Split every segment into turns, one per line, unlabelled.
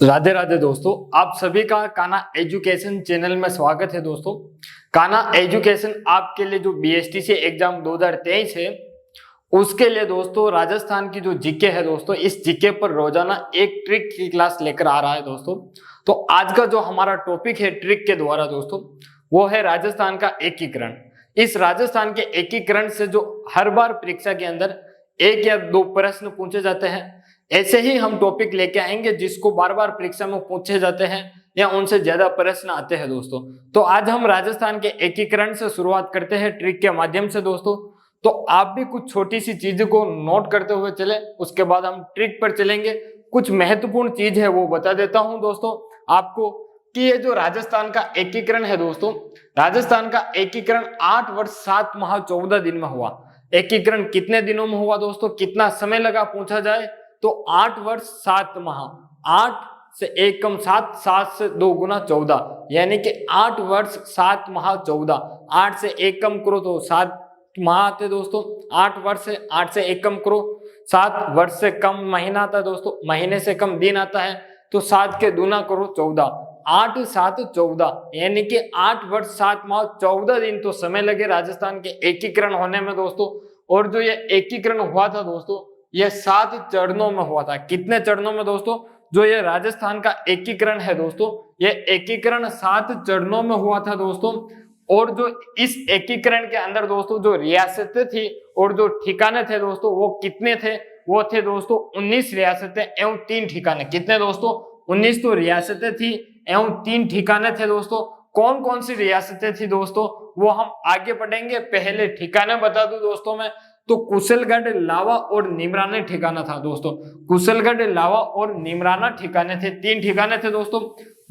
राधे राधे दोस्तों, आप सभी का कान्हा एजुकेशन चैनल में स्वागत है। दोस्तों, कान्हा एजुकेशन आपके लिए जो बीएसटीसी एग्जाम 2023 है उसके लिए दोस्तों राजस्थान की जो जीके है दोस्तों, इस जीके पर रोजाना एक ट्रिक की क्लास लेकर आ रहा है दोस्तों। तो आज का जो हमारा टॉपिक है ट्रिक के द्वारा दोस्तों, वो है राजस्थान का एकीकरण। इस राजस्थान के एकीकरण से जो हर बार परीक्षा के अंदर एक या दो प्रश्न पूछे जाते हैं, ऐसे ही हम टॉपिक लेके आएंगे जिसको बार बार परीक्षा में पूछे जाते हैं या उनसे ज्यादा प्रश्न आते हैं दोस्तों। तो आज हम राजस्थान के एकीकरण से शुरुआत करते हैं ट्रिक के माध्यम से दोस्तों। तो आप भी कुछ छोटी सी चीजों को नोट करते हुए चले, उसके बाद हम ट्रिक पर चलेंगे। कुछ महत्वपूर्ण चीज है वो बता देता हूं दोस्तों आपको कि ये जो राजस्थान का एकीकरण है दोस्तों, राजस्थान का एकीकरण 8 वर्ष 7 माह 14 दिन में हुआ। एकीकरण कितने दिनों में हुआ दोस्तों, कितना समय लगा पूछा जाए तो 8 वर्ष 7 माह। 8 से 1 कम 7, 7 से 2 गुना 14, यानी कि 8 वर्ष 7 माह 14। 8 से 1 कम करो तो 7 माह आते दोस्तों। 8 वर्ष से 8 से 1 कम करो, 7 वर्ष से कम महीना आता है दोस्तों। महीने से कम दिन आता है तो 7 के दूना करो 14। 8 7 14, यानी कि 8 वर्ष 7 माह 14 दिन तो समय लगे राजस्थान के एकीकरण होने में दोस्तों। और जो ये एकीकरण हुआ था दोस्तों, ये 7 चरणों में हुआ था। कितने चरणों में दोस्तों? जो ये राजस्थान का एकीकरण है दोस्तों, ये एकीकरण 7 चरणों में हुआ था दोस्तों। और जो इस एकीकरण के अंदर दोस्तों जो रियासतें थी और जो ठिकाने थे दोस्तों, वो कितने थे? वो थे दोस्तों 19 रियासतें एवं 3 ठिकाने। कितने दोस्तों? 19 तो रियासतें थी एवं 3 ठिकाने थे दोस्तों। कौन कौन सी रियासतें थी दोस्तों, वो हम आगे पढ़ेंगे। पहले ठिकाने बता दूं दोस्तों मैं, तो कुशलगढ़, लावा और निमराना ठिकाना था दोस्तों। कुशलगढ़, लावा और निमराना ठिकाने थे, 3 ठिकाने थे दोस्तों।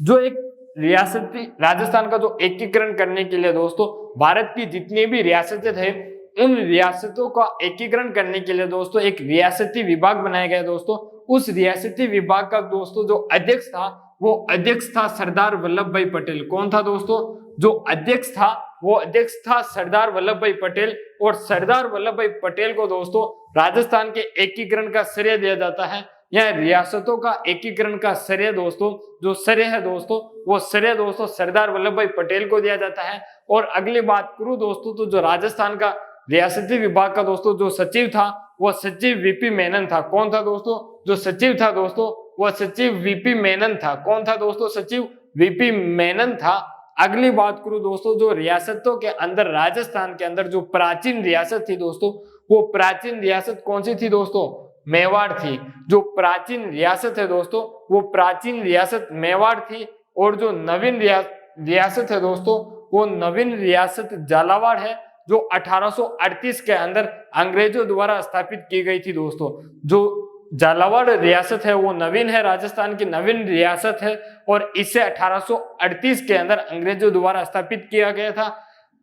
जो एक रियासती राजस्थान का जो एकीकरण करने के लिए दोस्तों, भारत की जितनी भी रियासतें थे उन रियासतों का एकीकरण करने के लिए दोस्तों एक रियासती विभाग बनाया गया दोस्तों। उस रियासती विभाग का दोस्तों जो अध्यक्ष था, वो अध्यक्ष था सरदार वल्लभ भाई पटेल। कौन था दोस्तों? जो अध्यक्ष था वो अध्यक्ष था सरदार वल्लभ भाई पटेल। और सरदार वल्लभ भाई पटेल को दोस्तों राजस्थान के एकीकरण का श्रेय दिया जाता है, या रियासतों का एकीकरण का श्रेय दोस्तों, जो श्रेय है दोस्तों, वो श्रेय दोस्तों सरदार वल्लभ भाई पटेल को दिया जाता है। और अगली बात करूं दोस्तों, तो जो राजस्थान का रियासती विभाग का दोस्तों जो सचिव था, वो सचिव वीपी मेनन था। कौन था दोस्तों? जो सचिव था दोस्तों, वो सचिव वीपी मेनन था। कौन था दोस्तों? सचिव वीपी मेनन था। अगली बात करूं दोस्तों, जो रियासतों के अंदर राजस्थान के अंदर जो प्राचीन रियासत थी दोस्तों, वो प्राचीन रियासत कौन सी थी दोस्तों? मेवाड़ थी। जो प्राचीन रियासत है दोस्तों, वो प्राचीन रियासत मेवाड़ थी। और जो नवीन रियासत है दोस्तों, वो नवीन रियासत झालावाड़ है, जो 1838 के अंदर अंग्रेजों द्वारा स्थापित की गई थी दोस्तों। जो झालावाड़ रियासत है वो नवीन है, राजस्थान की नवीन रियासत है, और इसे 1838 के अंदर अंग्रेजों द्वारा स्थापित किया गया था।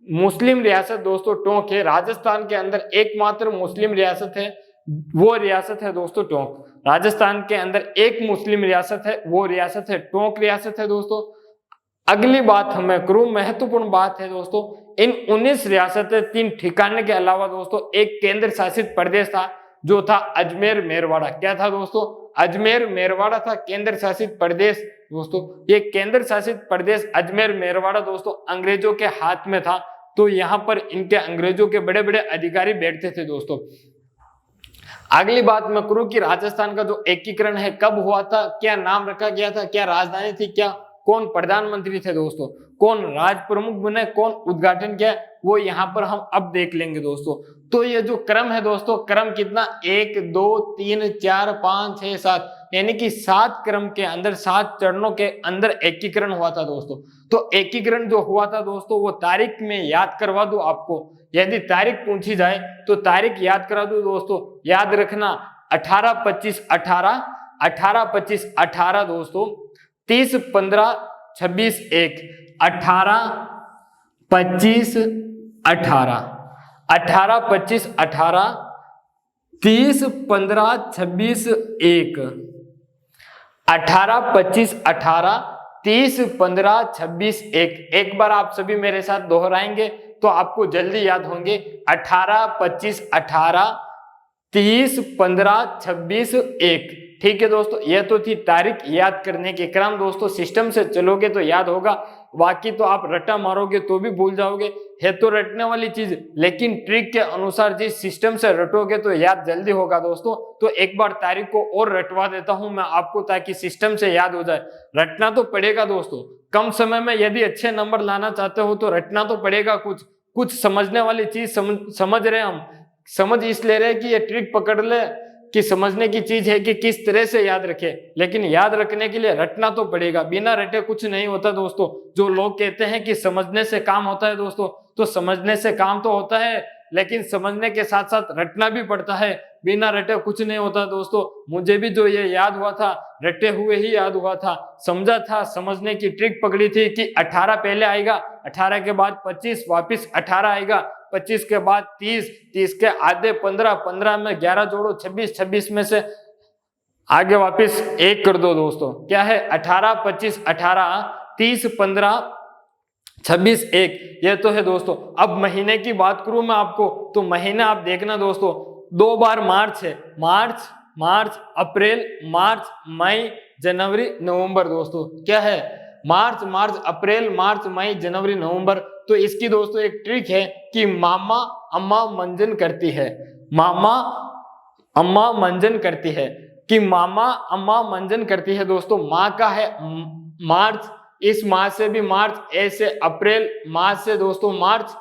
मुस्लिम रियासत दोस्तों टोंक है। राजस्थान के अंदर एकमात्र मुस्लिम रियासत है, वो रियासत है दोस्तों टोंक। राजस्थान के अंदर एक मुस्लिम रियासत है, वो रियासत है टोंक रियासत है दोस्तों। अगली बात हमें करूं, महत्वपूर्ण बात है दोस्तों, इन 19 रियासतें 3 ठिकाने के अलावा दोस्तों एक केंद्र शासित प्रदेश था, जो था अजमेर मेरवाड़ा। क्या था दोस्तों? अजमेर मेरवाड़ा था केंद्र शासित प्रदेश दोस्तों। ये केंद्र शासित प्रदेश अजमेर मेरवाड़ा दोस्तों अंग्रेजों के हाथ में था। तो यहाँ पर इनके अंग्रेजों के बड़े बड़े अधिकारी बैठते थे दोस्तों। अगली बात मैं करूं कि राजस्थान का जो एकीकरण है कब हुआ था, क्या नाम रखा गया था, क्या राजधानी थी, क्या कौन प्रधानमंत्री थे दोस्तों, कौन राज प्रमुख बने, कौन उद्घाटन किया, वो यहाँ पर हम अब देख लेंगे दोस्तों। तो ये जो क्रम है दोस्तों, क्रम कितना? 1 2 3 4 5 6 7, यानी कि 7 क्रम के अंदर 7 चरणों के अंदर एकीकरण हुआ था दोस्तों। तो एकीकरण जो हुआ था दोस्तों, वो तारीख में याद करवा दूं आपको, यदि तारीख पूछी जाए तो तारीख याद करा दूं दोस्तों। याद रखना 18 25 18, 18 25 18 दोस्तों, 30 15 26 1, 18 25 18, 18 25 18, 30 15 26 1, 18 25 18, 30 15 26 1। एक बार आप सभी मेरे साथ दोहराएंगे तो आपको जल्दी याद होंगे। 18 25 18, 30 15 26 1। ठीक है दोस्तों, यह तो थी तारीख याद करने के क्रम। दोस्तों सिस्टम से चलोगे तो याद होगा, बाकी तो आप रट्टा मारोगे तो भी भूल जाओगे। है तो रटने वाली चीज, लेकिन ट्रिक के अनुसार जिस सिस्टम से रटोगे तो याद जल्दी होगा दोस्तों। तो एक बार तारीख को और रटवा देता हूं मैं आपको, ताकि सिस्टम से याद हो जाए। रटना तो पड़ेगा दोस्तों, कम समय में यदि अच्छे नंबर लाना चाहते हो तो रटना तो पड़ेगा। कुछ समझने वाली चीज समझ रहे हम, समझ इसलिए रहे कि ये ट्रिक पकड़ ले कि समझने की चीज है कि किस तरह से याद रखे, लेकिन याद रखने के लिए रटना तो पड़ेगा। बिना रटे कुछ नहीं होता दोस्तों। जो लोग कहते हैं कि समझने से काम होता है दोस्तों, तो समझने से काम तो होता है, लेकिन समझने के साथ साथ रटना भी पड़ता है। बिना रटे कुछ नहीं होता दोस्तों। मुझे भी जो ये याद हुआ था, रटे हुए ही याद हुआ था। समझा था, समझने की ट्रिक पकड़ी थी कि 18 पहले आएगा, 18 के बाद 25, वापिस 18 आएगा, 25 के बाद 30, 30 के आधे 15, 15 में 11 जोड़ो 26, 26 में से आगे वापिस 1 कर दो दोस्तों। क्या है 18, 25, 18, 30, 15, 26, 1, ये तो है दोस्तों। अब महीने की बात करूं मैं आपको, तो महीना आप देखना दोस्तों, 2 बार मार्च है, मार्च, अप्रैल, मार्च, मई, जनवरी, नवंबर दोस्तों। क्या है मार्च, अप्रैल, मार्च, मई, जनवरी, नवंबर। तो इसकी दोस्तों एक ट्रिक है कि मामा अम्मा मंजन करती है, मामा अम्मा मंजन करती है, कि मामा अम्मा मंजन करती है दोस्तों। माँ का है मार्च, इस माह से भी मार्च, ए से अप्रैल, माह से दोस्तों मार्च,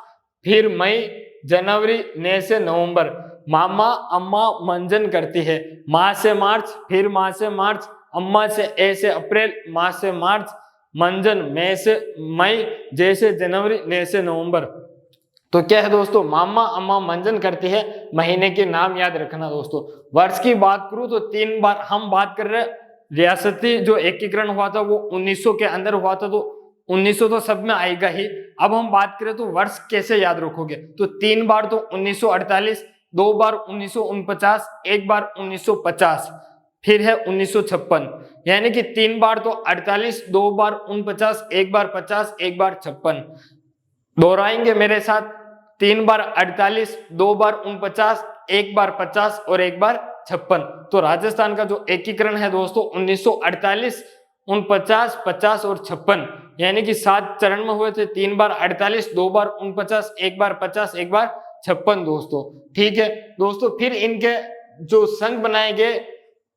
फिर मई, जनवरी, ने से नवंबर। मामा अम्मा मंजन करती है, माह से मार्च, फिर माह से मार्च, अम्मा से ए से अप्रैल, माह से मार्च, मंजन मे से मई, जे से जनवरी, ने से नवंबर। तो क्या है दोस्तों, मामा अम्मा मंजन करती है। महीने के नाम याद रखना दोस्तों। वर्ष की बात करूं तो 3 बार हम बात कर रहे हैं। रियासती जो एकीकरण हुआ था वो 1900 के अंदर हुआ था, तो 1900 तो सब में आएगा ही। अब हम बात करें तो वर्ष कैसे याद रखोगे, तो 3 बार तो 1948, 2 बार 1949, 1 बार 1950, फिर है 1956। यानी कि 3 बार तो 48, 2 बार 49, 1 बार 50, 1 बार 56। दोहराएंगे मेरे साथ, 3 बार 48, 2 बार 49, 1 बार 50 और 1 बार 56। तो राजस्थान का जो एकीकरण है दोस्तों 1948, 49, 50 और 56, यानी कि 7 चरण में हुए थे। 3 बार 48, 2 बार 49, 1 बार 50, 1 बार 56 दोस्तों। ठीक है दोस्तों, फिर इनके जो संघ बनाए गए,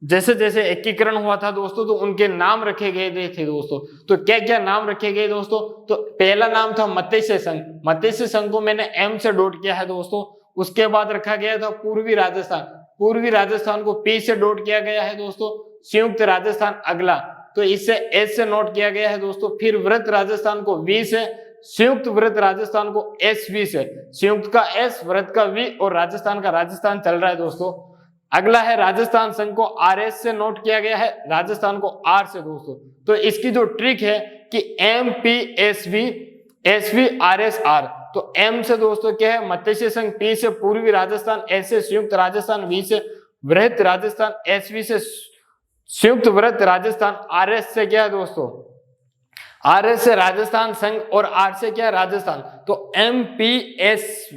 जैसे जैसे एकीकरण हुआ था दोस्तों, तो उनके नाम रखे गए थे दोस्तों। तो क्या क्या नाम रखे गए दोस्तों, तो पहला नाम था मत्स्य संघ। मत्स्य संघ को मैंने एम से डॉट किया है दोस्तों। उसके बाद रखा गया था पूर्वी राजस्थान, पूर्वी राजस्थान को पी से डॉट किया गया है दोस्तों। संयुक्त राजस्थान अगला, तो इससे एस से नोट किया गया है दोस्तों। फिर वृत्त राजस्थान को वी से, संयुक्त वृत्त राजस्थान को एस वी से, संयुक्त का एस, वृत्त का वी और राजस्थान का राजस्थान चल रहा है दोस्तों। अगला है राजस्थान संघ को आर एस से नोट किया गया है, राजस्थान को आर से दोस्तों। तो इसकी जो ट्रिक है कि M P S V R S R. तो एम से दोस्तों क्या है मत्स्य संघ, पी से पूर्वी राजस्थान, एस से संयुक्त राजस्थान, वी से वृहत राजस्थान, एस वी से संयुक्त वृहत राजस्थान, आर एस से क्या है दोस्तों, आर एस से राजस्थान संघ और आर से क्या है राजस्थान। तो M P S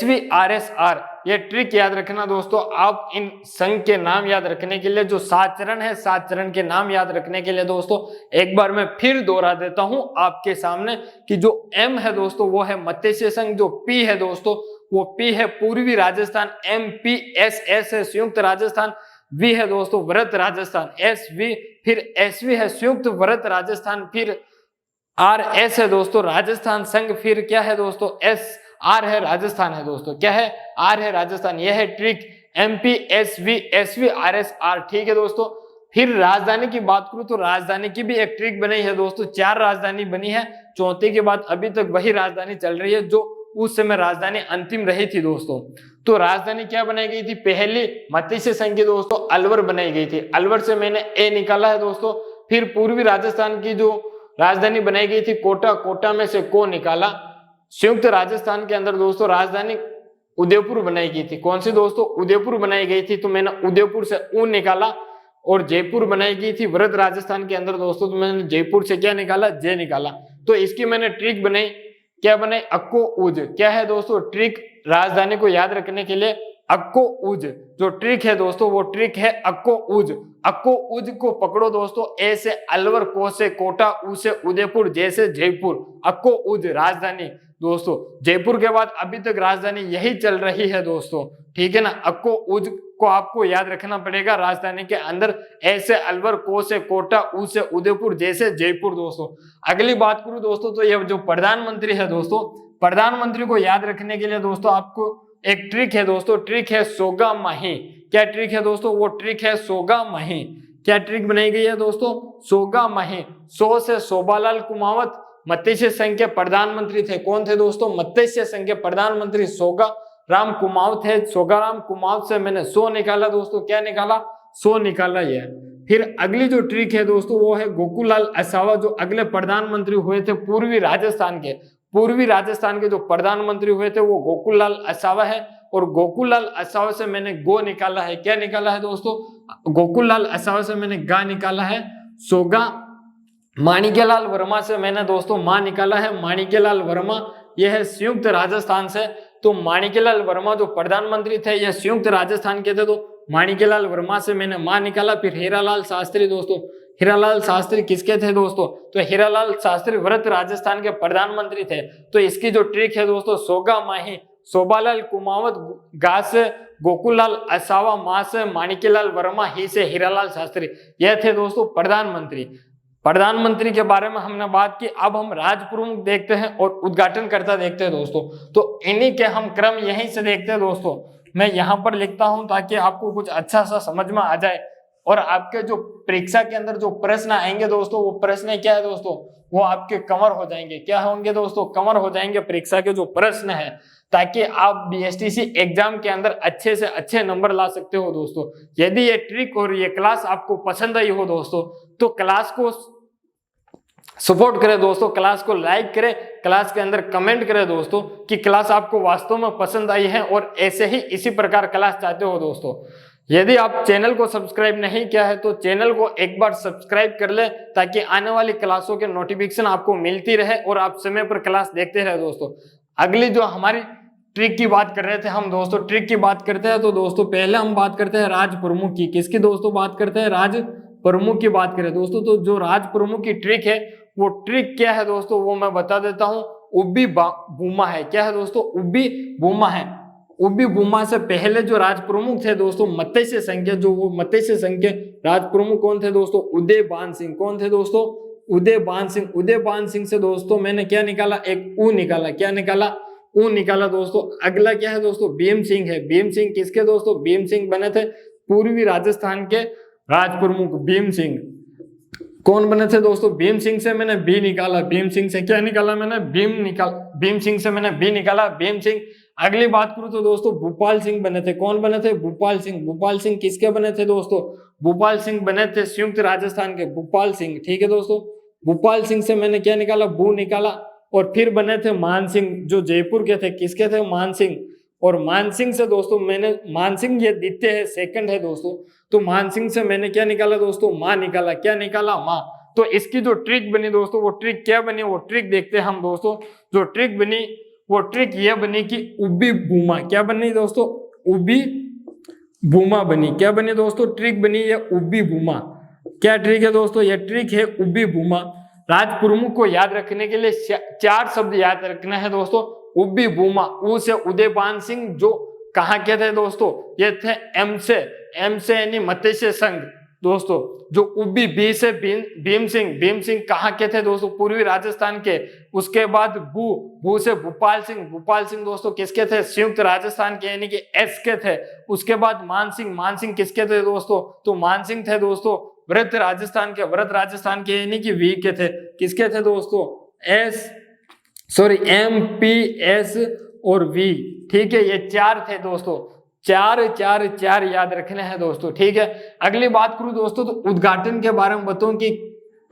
V R S R, ये ट्रिक याद रखना दोस्तों। आप इन संघ के नाम याद रखने के लिए जो 7 चरण है, 7 चरण के नाम याद रखने के लिए दोस्तों एक बार मैं फिर दोहरा देता हूं आपके सामने कि जो एम है दोस्तों वो है मत्स्य संघ, जो पी है दोस्तों वो पी है पूर्वी Rajasthan, M P S S है संयुक्त राजस्थान, वी है दोस्तों वृहत राजस्थान, एस वी, फिर एस वी है संयुक्त वृहत राजस्थान, फिर आर एस है दोस्तों राजस्थान संघ, फिर क्या है दोस्तों एस आर है राजस्थान है दोस्तों। क्या है आर है राजस्थान। यह है trick MP S V R S are. ठीक है दोस्तों, फिर राजधानी की बात करूं तो राजधानी की भी एक ट्रिक बनी है दोस्तों। 4 राजधानी बनी है, चौथे के बाद अभी तक वही राजधानी चल रही है जो उस समय राजधानी अंतिम रही थी दोस्तों। तो राजधानी क्या बनाई गई थी, पहली मत्स्य संघ की दोस्तों अलवर बनाई गई थी। अलवर से मैंने ए निकाला है दोस्तों। फिर पूर्वी राजस्थान की जो राजधानी बनाई गई थी कोटा, कोटा में से को निकाला। संयुक्त राजस्थान के अंदर दोस्तों राजधानी उदयपुर बनाई गई थी। कौन सी दोस्तों, उदयपुर बनाई गई थी, तो मैंने उदयपुर से ऊ निकाला। और जयपुर बनाई गई थी वृहत राजस्थान के अंदर दोस्तों, तो मैंने जयपुर से क्या निकाला, जे निकाला। तो इसकी मैंने ट्रिक बनाई, क्या बनाई, अक्को उज। क्या है दोस्तों ट्रिक राजधानी को याद रखने के लिए, अक्को उज। जो ट्रिक है दोस्तों वो ट्रिक है अक्को उज। अक्को उज को पकड़ो दोस्तों, ए से अलवर, को से कोटा, उ से उदयपुर, जे से जयपुर। अक्को उज राजधानी दोस्तों। जयपुर के बाद अभी तक राजधानी यही चल रही है दोस्तों, ठीक है ना। अक्को उज को आपको याद रखना पड़ेगा राजधानी के अंदर, ए से अलवर, को से कोटा, उ से उदयपुर, जे से जयपुर दोस्तों। अगली बात करूं दोस्तों तो ये जो प्रधानमंत्री है दोस्तों, प्रधानमंत्री को याद रखने के लिए दोस्तों आपको एक ट्रिक है दोस्तों, ट्रिक है सोगा माही। क्या ट्रिक है दोस्तों? वो ट्रिक है सोगा माही। क्या ट्रिक बनाई गई है दोस्तों? सोगा माही। सो से शोभालाल कुमावत मत्स्य संघ के प्रधानमंत्री थे। कौन थे दोस्तों? मत्स्य संघ के प्रधानमंत्री सोगा राम कुमावत है। सोगा राम कुमावत से मैंने सो निकाला दोस्तों। क्या निकाला? सो निकाला। ये फिर अगली जो ट्रिक है दोस्तों वो है गोकुललाल असावा, जो अगले प्रधानमंत्री हुए थे पूर्वी राजस्थान के। पूर्वी राजस्थान के जो प्रधानमंत्री हुए थे वो गोकुललाल असावा है, और गोकुललाल असावा से मैंने गो निकाला है। क्या निकाला है दोस्तों? गोकुललाल असावा से मैंने गा निकाला है सोगा। माणिक्यलाल वर्मा से मैंने दोस्तों मां निकाला है, माणिक्यलाल वर्मा। यह है संयुक्त राजस्थान से। तो माणिक्यलाल वर्मा जो प्रधानमंत्री थे ये संयुक्त राजस्थान के थे, तो माणिक्यलाल वर्मा से मैंने मां निकाला। फिर हीरालाल शास्त्री दोस्तों, हीरालाल शास्त्री किसके थे दोस्तों? तो हीरालाल शास्त्री वृत्त राजस्थान के प्रधानमंत्री थे। तो इसकी जो ट्रिक है दोस्तों सोगा माही, शोभालाल कुमावत, गा से गोकुललाल असावा, मां से माणिक्यलाल वर्मा, ही से हीरालाल शास्त्री। यह थे दोस्तों प्रधानमंत्री। प्रधानमंत्री के बारे में हमने बात की। अब हम राज प्रमुख देखते हैं और उद्घाटनकर्ता देखते हैं दोस्तों। तो इन्हीं के हम क्रम यहीं से देखते हैं दोस्तों। मैं यहाँ पर लिखता हूं ताकि आपको कुछ अच्छा सा समझ में आ जाए, और आपके जो परीक्षा के अंदर जो प्रश्न आएंगे दोस्तों वो प्रश्न क्या है दोस्तों? वो आपके कवर हो जाएंगे। क्या होंगे दोस्तों? कवर हो जाएंगे परीक्षा के जो प्रश्न है, ताकि आप बीएसटीसी एग्जाम के अंदर अच्छे से अच्छे नंबर ला सकते हो दोस्तों। यदि ये ट्रिक और ये क्लास आपको पसंद आई हो दोस्तों तो क्लास को सपोर्ट करें दोस्तों, क्लास को लाइक करें, क्लास के अंदर कमेंट करें दोस्तों कि क्लास आपको वास्तव में पसंद आई है और ऐसे ही इसी प्रकार क्लास चाहते हो दोस्तों। यदि आप चैनल को सब्सक्राइब नहीं किया है तो चैनल को एक बार सब्सक्राइब कर ले, ताकि आने वाली क्लासों के नोटिफिकेशन आपको मिलती रहे और आप समय पर क्लास देखते रहे दोस्तों। अगली जो हमारी ट्रिक की बात कर रहे थे हम दोस्तों, ट्रिक की बात करते हैं तो दोस्तों पहले हम बात करते हैं राज प्रमुख की। किसकी दोस्तों बात करते हैं? राज प्रमुख की बात करें दोस्तों। तो जो राज प्रमुख की ट्रिक है वो ट्रिक क्या है दोस्तों वो मैं बता देता हूं। उब्बी बूमा है। क्या है दोस्तों? उब्बी बूमा है। उब्बी बूमा से पहले जो राज प्रमुख थे दोस्तों मत्स्य संघ के, जो वो मत्स्य संघ के राज प्रमुख कौन थे दोस्तों? उदयबान सिंह। कौन थे दोस्तों? उदयबान सिंह। उदयबान सिंह से दोस्तों मैंने क्या निकाला? एक ऊ निकाला। क्या निकाला? ऊ निकाला दोस्तों। अगला क्या है दोस्तों? भीम सिंह है। भीम सिंह किसके दोस्तों? भीम सिंह बने थे पूर्वी राजस्थान के राज प्रमुख। भीम सिंह कौन बने थे दोस्तों? भीम सिंह से मैंने बी निकाला। भीम सिंह से क्या निकाला मैंने? भीम सिंह से मैंने बी निकाला। भीम सिंह। अगली बात करूं तो दोस्तों भूपाल सिंह बने थे। कौन बने थे? भूपाल सिंह। भूपाल सिंह किसके बने थे दोस्तों? भूपाल सिंह बने थे संयुक्त राजस्थान के। भूपाल सिंह, ठीक है दोस्तों। भूपाल सिंह से मैंने क्या निकाला? बू निकाला। और फिर बने थे मान सिंह, जो जयपुर के थे। किसके थे? मान सिंह। और मान सिंह से दोस्तों मैंने, मान सिंह ये द्वितीय है, सेकंड है दोस्तों। तो मान सिंह से मैंने क्या निकाला दोस्तों? मां निकाला। क्या निकाला? मां। तो इसकी जो ट्रिक बनी दोस्तों वो ट्रिक क्या बनी वो ट्रिक देखते हैं हम दोस्तों। जो ट्रिक बनी वो ट्रिक ये बनी कि उब्बी बूमा। क्या बनी दोस्तों? उब्बी बूमा बनी। क्या बनी दोस्तों? ट्रिक बनी ये उब्बी बूमा। क्या ट्रिक है दोस्तों? ये ट्रिक है उब्बी बूमा। राज प्रमुख को याद रखने के लिए 4 शब्द याद रखना है दोस्तों। उब्बी बूमा, ऊ से उदयबान सिंह, जो कहाँ के थे दोस्तों? ये थे एम से यानी मत्स्य संघ दोस्तों। जो उब्बी बी से भीम सिंह। भीम सिंह कहाँ के थे दोस्तों? पूर्वी राजस्थान के। उसके बाद भू से भूपाल सिंह। भूपाल सिंह दोस्तों किसके थे? संयुक्त राजस्थान के यानी कि एस के थे। उसके बाद मान सिंह किसके थे दोस्तों? तो मान सिंह थे दोस्तों वृत्त राजस्थान के। वृत्त राजस्थान के यानी कि वी के थे। किसके थे दोस्तों? एम पी एस और वी, ठीक है। ये 4 थे दोस्तों। 4 याद रखने हैं दोस्तों, ठीक है। अगली बात करूं दोस्तों तो उद्घाटन के बारे में बताऊं कि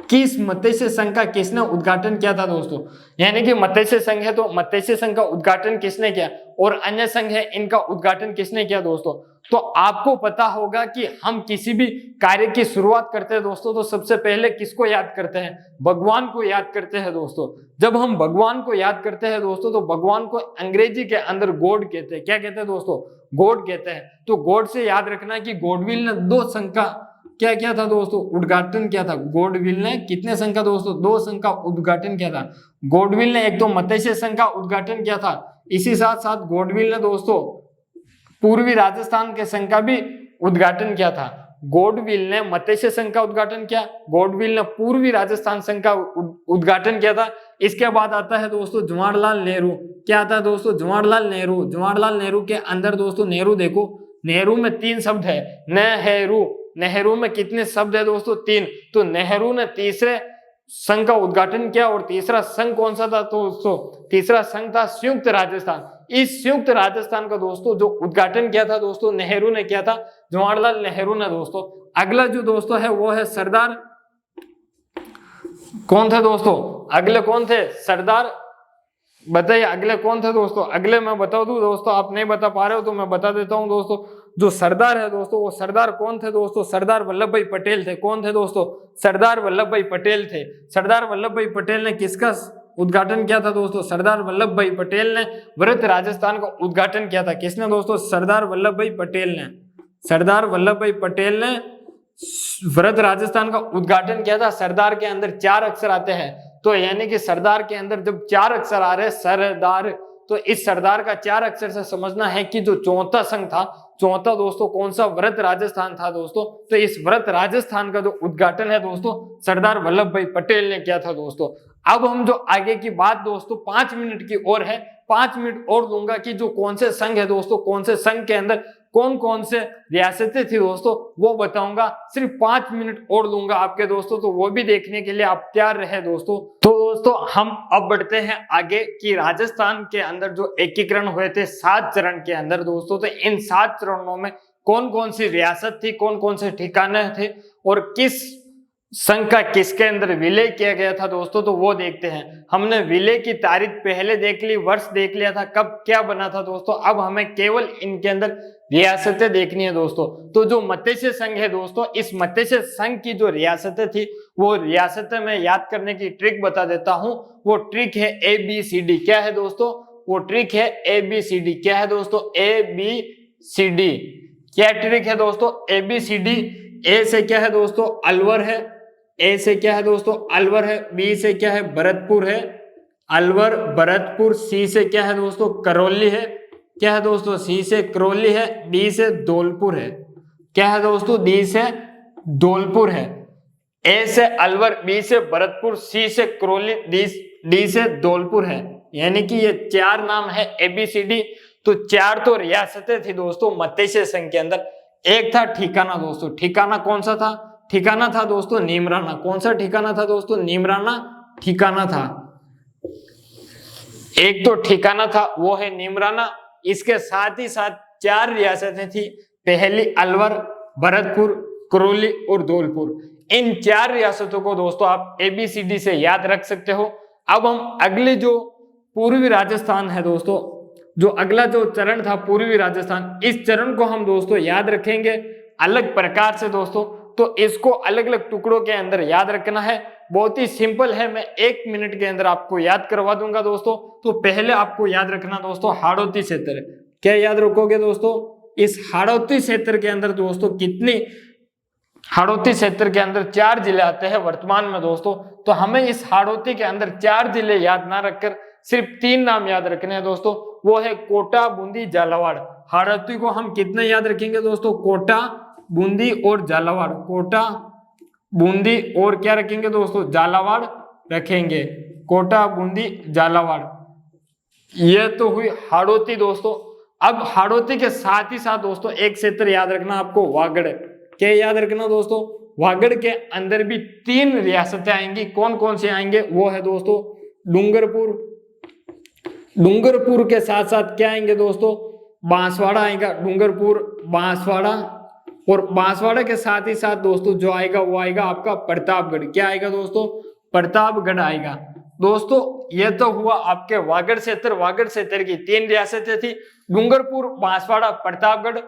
किस मत्स्य संघ का किसने उद्घाटन किया था दोस्तों। यानी कि मत्स्य संघ है तो मत्स्य संघ का उद्घाटन किसने किया, और अन्य संघ है इनका उद्घाटन किसने किया दोस्तों। तो आपको पता होगा कि हम किसी भी कार्य की शुरुआत करते हैं दोस्तों तो सबसे पहले किसको याद करते हैं? भगवान को याद करते हैं दोस्तों। जब हम भगवान को याद करते हैं दोस्तों तो भगवान को अंग्रेजी के अंदर गॉड कहते हैं। क्या कहते हैं दोस्तों? गौड़ कहते हैं। तो गौड़ से याद रखना कि गॉडविल ने 2 संघ का क्या किया था दोस्तों, उद्घाटन किया था। गॉडविल ने कितने संघ का दोस्तों, 2 संघ का उद्घाटन किया था। गॉडविल ने एक तो मत्स्य संघ का उद्घाटन किया था, इसी साथ साथ गॉडविल ने दोस्तों पूर्वी राजस्थान के संघ का भी उद्घाटन किया था। गॉडविल ने मत्स्य संघ का उद्घाटन किया, गॉडविल ने पूर्वी राजस्थान संघ का उद्घाटन किया था। इसके बाद आता है दोस्तों जवाहरलाल नेहरू। क्या आता है दोस्तों, जवाहरलाल नेहरू। जवाहरलाल नेहरू के अंदर दोस्तों नेहरू देखो, नेहरू में 3 शब्द है, नेहरू। नेहरू में कितने शब्द है दोस्तों, 3। तो नेहरू ने तीसरे संघ का उद्घाटन किया, और तीसरा संघ कौन सा था दोस्तों, तीसरा संघ था संयुक्त राजस्थान। इस संयुक्त राजस्थान का दोस्तों जो उद्घाटन किया था दोस्तों नेहरू ने किया था, जवाहरलाल नेहरू ने दोस्तों। अगला जो दोस्तों है वो है सरदार, कौन थे दोस्तों, अगले कौन थे, सरदार, बताइए अगले कौन थे दोस्तों। अगले मैं बता दूं दोस्तों, आप नहीं बता पा रहे हो तो मैं बता देता हूं दोस्तों। जो सरदार है दोस्तों, वो सरदार कौन थे दोस्तों, सरदार वल्लभ भाई पटेल थे। कौन थे दोस्तों, सरदार वल्लभ भाई पटेल थे। सरदार वल्लभ भाई पटेल ने किसका उद्घाटन किया था दोस्तों, सरदार वल्लभ भाई पटेल ने वृहत राजस्थान का उद्घाटन किया था। किसने दोस्तों, सरदार वल्लभ भाई पटेल ने। सरदार वल्लभ भाई पटेल ने वृहत राजस्थान का उद्घाटन किया था। सरदार के अंदर 4 अक्षर आते हैं, तो यानी कि सरदार के अंदर जब 4 अक्षर आ रहे हैं सरदार, तो इस सरदार का 4 अक्षर से समझना है कि जो चौथा संघ था, चौथा दोस्तों कौन सा, वृहत राजस्थान था दोस्तों। तो इस वृहत राजस्थान का जो उद्घाटन है दोस्तों सरदार वल्लभ भाई पटेल ने किया था दोस्तों। अब हम जो आगे की बात दोस्तों 5 मिनट की और है, 5 मिनट और दूंगा कि जो कौन से संघ है दोस्तों, कौन से संघ के अंदर कौन कौन से रियासतें थी दोस्तों, वो बताऊंगा। सिर्फ 5 मिनट और दूंगा आपके दोस्तों, तो वो भी देखने के लिए आप तैयार रहे दोस्तों। तो दोस्तों हम अब बढ़ते हैं आगे कि राजस्थान के अंदर जो एकीकरण हुए थे 7 चरण के अंदर दोस्तों, तो इन 7 चरणों में कौन कौन सी रियासत थी, कौन कौन से ठिकाने थे, और किस संघ का किसके अंदर विलय किया गया था दोस्तों, तो वो देखते हैं। हमने विलय की तारीख पहले देख ली, वर्ष देख लिया था, कब क्या बना था दोस्तों। अब हमें केवल इनके अंदर रियासतें देखनी है दोस्तों। तो जो मत्स्य संघ है दोस्तों, इस मत्स्य संघ की जो रियासतें थी, वो रियासतें मैं याद करने की ट्रिक बता देता हूं। वो ट्रिक है ABCD। क्या है दोस्तों, वो ट्रिक है ABCD। क्या है दोस्तों, ABCD। क्या ट्रिक है दोस्तों, ABCD। ए से क्या है दोस्तों, अलवर है। ए से क्या है दोस्तों, अलवर है। बी से क्या है, भरतपुर है, अलवर भरतपुर। सी से क्या है दोस्तों, करौली है। क्या है दोस्तों, सी से करौली है। डी से धौलपुर है। क्या है दोस्तों, डी से धौलपुर है। ए से अलवर, बी से भरतपुर, सी से करौली, डी से धौलपुर है। यानी कि ये 4 नाम है ABCD। तो 4 तो रियासतें थी दोस्तों मत्स्य संघ के अंदर। एक था ठिकाना दोस्तों, ठिकाना कौन सा था, ठिकाना था दोस्तों नीमराना। कौन सा ठिकाना था दोस्तों, नीमराना ठिकाना था। एक तो ठिकाना था वो है नीमराना। इसके साथ ही साथ 4 रियासतें थी, पहली अलवर, भरतपुर, करौली और धौलपुर। इन 4 रियासतों को दोस्तों आप ABCD से याद रख सकते हो। अब हम अगले जो पूर्वी राजस्थान है दोस्तों, जो अगला जो चरण था पूर्वी राजस्थान, इस चरण को हम दोस्तों याद रखेंगे अलग प्रकार से दोस्तों। तो इसको अलग अलग टुकड़ों के अंदर याद रखना है, बहुत ही सिंपल है। मैं 1 मिनट के अंदर आपको याद करवा दूंगा दोस्तों। तो पहले आपको याद रखना दोस्तों हाड़ौती क्षेत्र। क्या याद रखोगे दोस्तों, इस हाड़ौती क्षेत्र के अंदर दोस्तों कितनी, हाड़ौती क्षेत्र के अंदर 4 जिले आते हैं वर्तमान में दोस्तों। तो हमें इस हाड़ौती के अंदर 4 जिले याद ना रखकर सिर्फ 3 नाम याद रखने हैं दोस्तों। वो है कोटा, बूंदी, झालावाड़। हाड़ौती को हम कितने याद रखेंगे दोस्तों, कोटा, बूंदी और झालावाड़। कोटा, बूंदी और क्या रखेंगे दोस्तों, झालावाड़ रखेंगे। कोटा, बूंदी, झालावाड़। यह तो हुई हाड़ौती दोस्तों। अब हाड़ौती के साथ ही साथ दोस्तों एक क्षेत्र याद रखना आपको, वागड़। क्या याद रखना दोस्तों, वागड़ के अंदर भी 3 रियासतें आएंगी। कौन कौन से आएंगे, वो है दोस्तों डूंगरपुर। डूंगरपुर के साथ साथ क्या आएंगे दोस्तों, बांसवाड़ा आएगा। डूंगरपुर, बांसवाड़ा, और बांसवाड़ा के साथ ही साथ दोस्तों जो आएगा वो आएगा आपका प्रतापगढ़। क्या आएगा दोस्तों, प्रतापगढ़ आएगा दोस्तों। यह तो हुआ आपके वागड़ क्षेत्र। वागड़ क्षेत्र की 3 रियासतें थी, डूंगरपुर, बांसवाड़ा, प्रतापगढ़।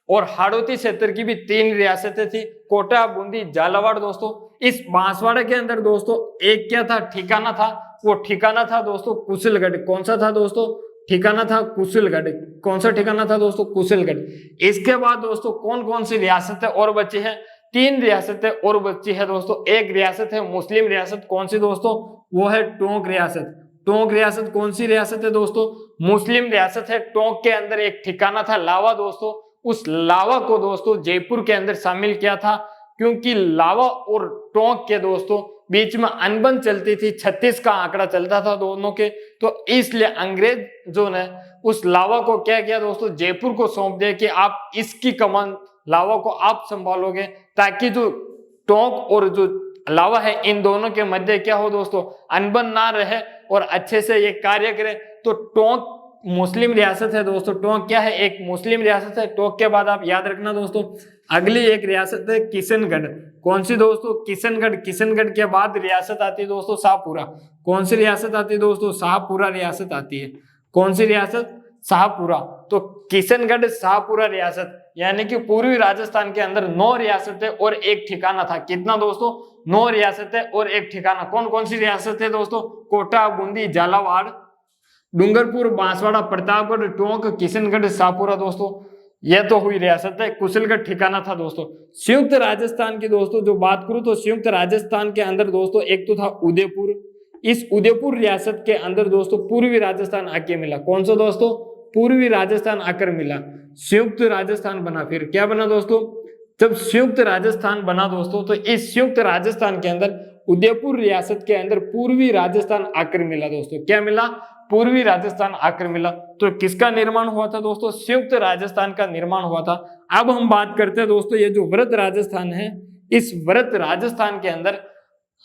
और हाड़ौती क्षेत्र की भी 3 रियासतें थी, कोटा, बूंदी, झालावाड़ दोस्तों। इस बांसवाड़ा के अंदर दोस्तों एक क्या था, ठिकाना था। वो ठिकाना था दोस्तों कुशलगढ़। कौन सा था दोस्तों, ठिकाना था कुशलगढ़। कौन सा ठिकाना था दोस्तों? कुशलगढ़। इसके बाद दोस्तों कौन कौन सी रियासतें और बची है? 3 रियासतें और बची है दोस्तों। एक रियासत है मुस्लिम रियासत, कौन सी दोस्तों? वो है टोंक रियासत। टोंक रियासत कौन सी रियासत है दोस्तों? मुस्लिम रियासत है। टोंक के अंदर एक ठिकाना था लावा दोस्तों, उस लावा को दोस्तों जयपुर के अंदर शामिल किया था, क्योंकि लावा और टोंक के दोस्तों बीच में अनबन चलती थी, 36 का आंकड़ा चलता था दोनों के, तो इसलिए अंग्रेज जो ने उस लावा को क्या किया दोस्तों? जयपुर को सौंप दिया कि आप इसकी कमान लावा को आप संभालोगे, ताकि जो टोंक और जो लावा है इन दोनों के मध्य क्या हो दोस्तों? अनबन ना रहे और अच्छे से ये कार्य करे। तो टोंक मुस्लिम रियासत है दोस्तों। टोंक क्या है? एक मुस्लिम रियासत है। टोंक के बाद आप याद रखना दोस्तों अगली एक रियासत है किशनगढ़। कौन सी दोस्तों? किशनगढ़। किशनगढ़ के बाद रियासत आती है दोस्तों शाहपुरा। कौन सी रियासत आती है दोस्तों? शाहपुरा रियासत आती है। कौन सी रियासत? शाहपुरा। तो किशनगढ़ शाहपुरा रियासत, यानी कि पूर्वी राजस्थान के अंदर 9 रियासतें और एक ठिकाना था। कितना दोस्तों? 9 रियासतें और एक ठिकाना। कौन कौन सी रियासत है दोस्तों? कोटा, बूंदी, झालावाड़, डूंगरपुर, बांसवाड़ा, प्रतापगढ़, टोंक, किशनगढ़, शाहपुरा दोस्तों। यह तो हुई रियासत है। कुशलगढ़ ठिकाना था दोस्तों। संयुक्त राजस्थान की दोस्तों जो बात करूं तो संयुक्त राजस्थान के अंदर दोस्तों एक तो था उदयपुर। इस उदयपुर रियासत के अंदर दोस्तों पूर्वी राजस्थान आके मिला। कौन सा दोस्तों? पूर्वी राजस्थान आकर मिला, संयुक्त राजस्थान बना। फिर क्या बना दोस्तों? जब संयुक्त राजस्थान बना दोस्तों, तो इस संयुक्त राजस्थान के अंदर उदयपुर रियासत के अंदर पूर्वी राजस्थान आकर मिला दोस्तों। क्या मिला? पूर्वी राजस्थान आकर मिला। तो किसका निर्माण हुआ था दोस्तों? संयुक्त राजस्थान का निर्माण हुआ था। अब हम बात करते हैं दोस्तों ये जो वृहत राजस्थान है, इस वृहत राजस्थान के अंदर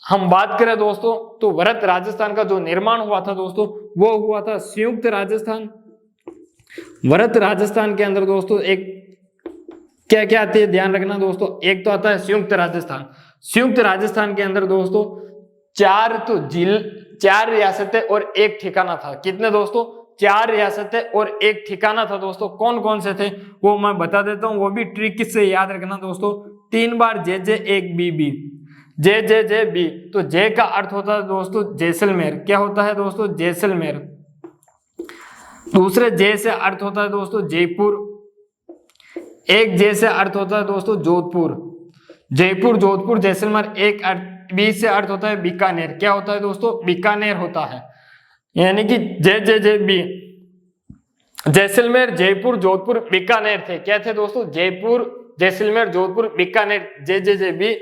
हम बात करें दोस्तों तो वृहत राजस्थान का जो निर्माण हुआ था दोस्तों वो हुआ था संयुक्त राजस्थान। वृहत राजस्थान के अंदर दोस्तों एक क्या क्या आती है ध्यान रखना दोस्तों। एक तो आता है संयुक्त राजस्थान। संयुक्त राजस्थान के अंदर दोस्तों 4 रियासतें और एक ठिकाना था। कितने दोस्तों? 4 रियासतें और एक ठिकाना था दोस्तों। कौन कौन से थे वो मैं बता देता हूं, वो भी ट्रिक से याद रखना दोस्तों। 3 बार जे जे, एक बी बी, जे जे जे बी। तो जे का अर्थ होता है दोस्तों जैसलमेर। क्या होता है दोस्तों? जैसलमेर। दूसरे जे से अर्थ होता है दोस्तों जयपुर। एक जे से अर्थ होता है दोस्तों जोधपुर। जयपुर, जोधपुर, जैसलमेर। एक बी से अर्थ होता है बीकानेर। क्या होता है दोस्तों? बीकानेर होता है। यानी कि जे जे जे बी, जैसलमेर, जयपुर, जोधपुर, बीकानेर थे। क्या थे दोस्तों? जयपुर, जैसलमेर, जोधपुर, बीकानेर, जे जे जे बी।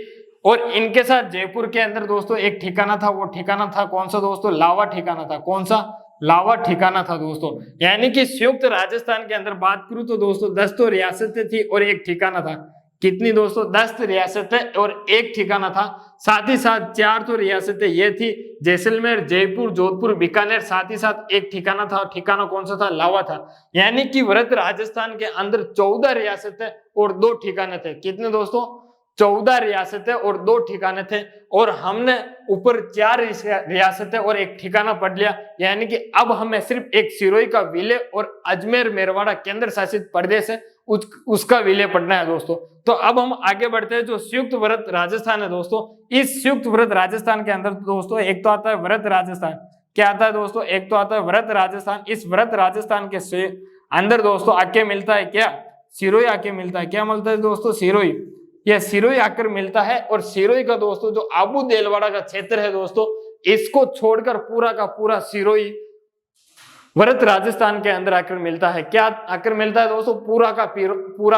और इनके साथ जयपुर के अंदर दोस्तों एक ठिकाना था। वो ठिकाना था कौन सा दोस्तों? लावा ठिकाना था। कौन सा? लावा ठिकाना था दोस्तों। यानी कि संयुक्त राजस्थान के अंदर बात करूं तो दोस्तों 10 तो रियासतें थी और एक ठिकाना था। कितनी दोस्तों? 10 रियासतें और एक ठिकाना था। साथ ही साथ 4 तो रियासतें ये थी जैसलमेर, जयपुर, जोधपुर, बीकानेर। साथ ही साथ एक ठिकाना था। ठिकाना कौन सा था? लावा था। यानी कि वृहत राजस्थान के अंदर 14 रियासतें और 2 ठिकाने थे। कितने दोस्तों? 14 रियासतें और 2 ठिकाने थे। और हमने ऊपर 4 रियासतें और एक ठिकाना पढ़ लिया। यानी कि अब हमें सिर्फ एक सिरोही का विलय और अजमेर मेरवाड़ा केंद्र शासित प्रदेश है उसका विलय पढ़ना है दोस्तों। तो अब हम आगे बढ़ते हैं। जो संयुक्त वृहत राजस्थान है दोस्तों, इस संयुक्त वृहत राजस्थान के अंदर दोस्तों एक तो आता है वृहत राजस्थान। क्या आता है दोस्तों? एक तो आता है वृहत राजस्थान। इस वृहत राजस्थान के अंदर दोस्तों आके मिलता है क्या? सिरोही आके मिलता है। क्या मिलता है दोस्तों? सिरोही। यह सिरोही आकर मिलता है। और सिरोही का दोस्तों जो आबू देलवाड़ा का क्षेत्र है दोस्तों, इसको छोड़कर पूरा का पूरा सिरोही वृहत राजस्थान के अंदर आकर मिलता है। क्या आकर मिलता है दोस्तों? पूरा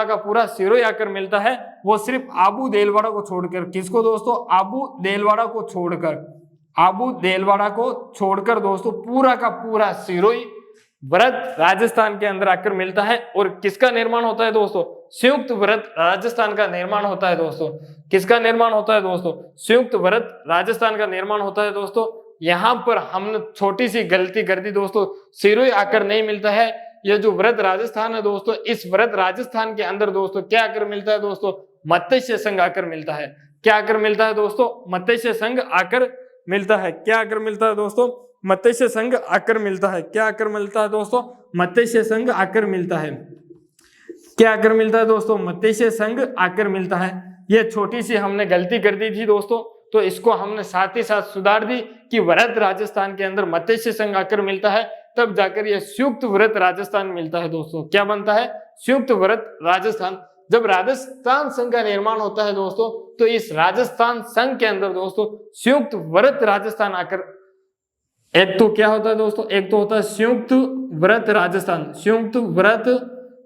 का पूरा सिरोही आकर मिलता है। वो सिर्फ आबू देलवाड़ा को छोड़कर। किसको दोस्तों? आबू देलवाड़ा को छोड़कर। आबू देलवाड़ा को छोड़कर दोस्तों पूरा का पूरा सिरोही वृहत राजस्थान के अंदर आकर मिलता है। और किसका निर्माण होता है दोस्तों? संयुक्त वृहत राजस्थान का निर्माण होता है दोस्तों। किसका निर्माण होता है दोस्तों? संयुक्त वृहत राजस्थान का निर्माण होता है दोस्तों। यहां पर हमने छोटी सी गलती कर दी दोस्तों, सिरोही आकर नहीं मिलता है। यह जो वृहत राजस्थान है दोस्तों, इस वृहत राजस्थान के अंदर दोस्तों क्या आकर मिलता है दोस्तों? मत्स्य संघ आकर मिलता है। क्या आकर मिलता है दोस्तों? मत्स्य संघ आकर मिलता है। क्या आकर मिलता है दोस्तों? मत्स्य संघ आकर मिलता है। क्या आकर मिलता है दोस्तों? मत्स्य संघ आकर मिलता है। क्या आकर मिलता है दोस्तों? मत्स्य संघ आकर मिलता है। यह छोटी सी हमने गलती कर दी थी दोस्तों, तो इसको हमने साथ ही साथ सुधार दी कि वृहत राजस्थान के अंदर मत्स्य संघ आकर मिलता है। तब जाकर यह संयुक्त व्रत राजस्थान मिलता है दोस्तों। क्या बनता है? संयुक्त व्रत राजस्थान। जब राजस्थान संघ का निर्माण होता है दोस्तों, तो इस राजस्थान संघ के अंदर दोस्तों संयुक्त व्रत राजस्थान आकर, एक तो क्या होता है दोस्तों, एक तो होता है संयुक्त व्रत राजस्थान, संयुक्त व्रत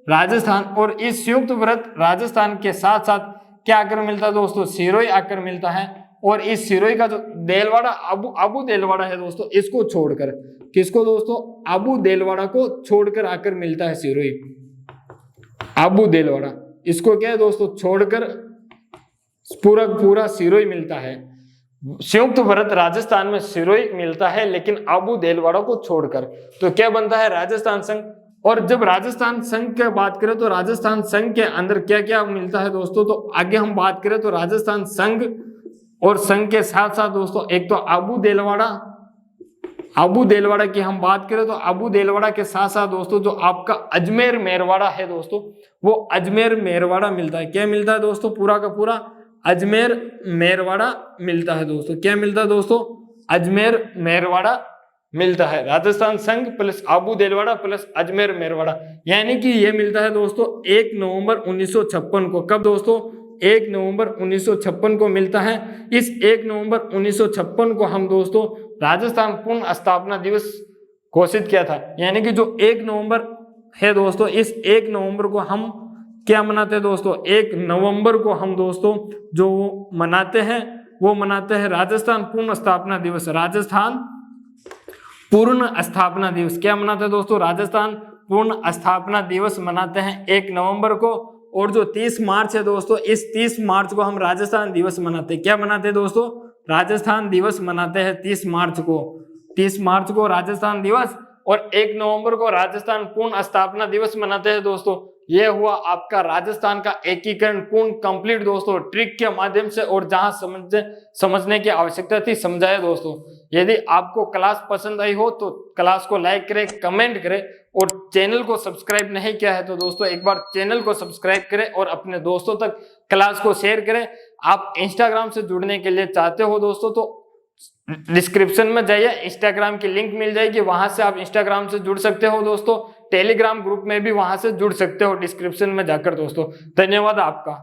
राजस्थान, और इस संयुक्त व्रत राजस्थान के साथ साथ क्या आकर मिलता है दोस्तों, सिरोही आकर मिलता है। और इस सिरोही का जो देलवाड़ा अबू देलवाड़ा है दोस्तों, इसको छोड़कर, किसको दोस्तों, अबू देलवाड़ा को छोड़कर आकर मिलता है सिरोही, अबू देलवाड़ा, इसको क्या है दोस्तों छोड़कर पूरा सिरोही मिलता है। संयुक्त व्रत राजस्थान में सिरोही मिलता है लेकिन अबू देलवाड़ा को छोड़कर, तो क्या बनता है, राजस्थान संघ। और जब राजस्थान संघ की बात करें तो राजस्थान संघ के अंदर क्या क्या मिलता है दोस्तों, तो आगे हम बात करें तो राजस्थान संघ और संघ के साथ साथ दोस्तों एक तो अबू देलवाड़ा की हम बात करें तो अबू देलवाड़ा के साथ साथ दोस्तों जो आपका अजमेर मेरवाड़ा है दोस्तों, वो अजमेर मेरवाड़ा मिलता है। क्या मिलता है दोस्तों, पूरा का पूरा अजमेर मेरवाड़ा मिलता है दोस्तों। क्या मिलता है दोस्तों, अजमेर मेरवाड़ा मिलता है। राजस्थान संघ प्लस अबू देलवाड़ा प्लस अजमेर मेरवाड़ा, यानी कि ये मिलता है दोस्तों 1 नवंबर 1956 को। कब दोस्तों, 1 नवंबर 1956 को मिलता है। इस 1 नवंबर 1956 को हम दोस्तों राजस्थान पूर्ण स्थापना दिवस घोषित किया था। यानी कि जो 1 नवंबर है दोस्तों, इस 1 नवंबर को हम क्या मनाते हैं दोस्तों, 1 नवंबर को हम दोस्तों जो मनाते हैं वो मनाते हैं राजस्थान पूर्ण स्थापना दिवस। राजस्थान पूर्ण स्थापना दिवस क्या मनाते हैं दोस्तों, राजस्थान पूर्ण स्थापना दिवस मनाते हैं 1 नवंबर को। और जो 30 मार्च है दोस्तों, इस 30 मार्च को हम राजस्थान दिवस मनाते हैं। क्या मनाते हैं दोस्तों, राजस्थान दिवस मनाते हैं 30 मार्च को। 30 मार्च को राजस्थान दिवस और 1 नवंबर को राजस्थान पूर्ण स्थापना दिवस मनाते हैं दोस्तों। यह हुआ आपका राजस्थान का एकीकरण पूर्ण कंप्लीट दोस्तों, ट्रिक के माध्यम से, और जहां समझने की आवश्यकता थी समझाया दोस्तों। यदि आपको क्लास पसंद आई हो तो क्लास को लाइक करें, कमेंट करें, और चैनल को सब्सक्राइब नहीं किया है तो दोस्तों एक बार चैनल को सब्सक्राइब करें और अपने दोस्तों तक क्लास को शेयर करें। आप इंस्टाग्राम से जुड़ने के लिए चाहते हो दोस्तों तो डिस्क्रिप्शन में जाइए, इंस्टाग्राम की लिंक मिल जाएगी, वहां से आप इंस्टाग्राम से जुड़ सकते हो दोस्तों। टेलीग्राम ग्रुप में भी वहां से जुड़ सकते हो डिस्क्रिप्शन में जाकर दोस्तों। धन्यवाद आपका।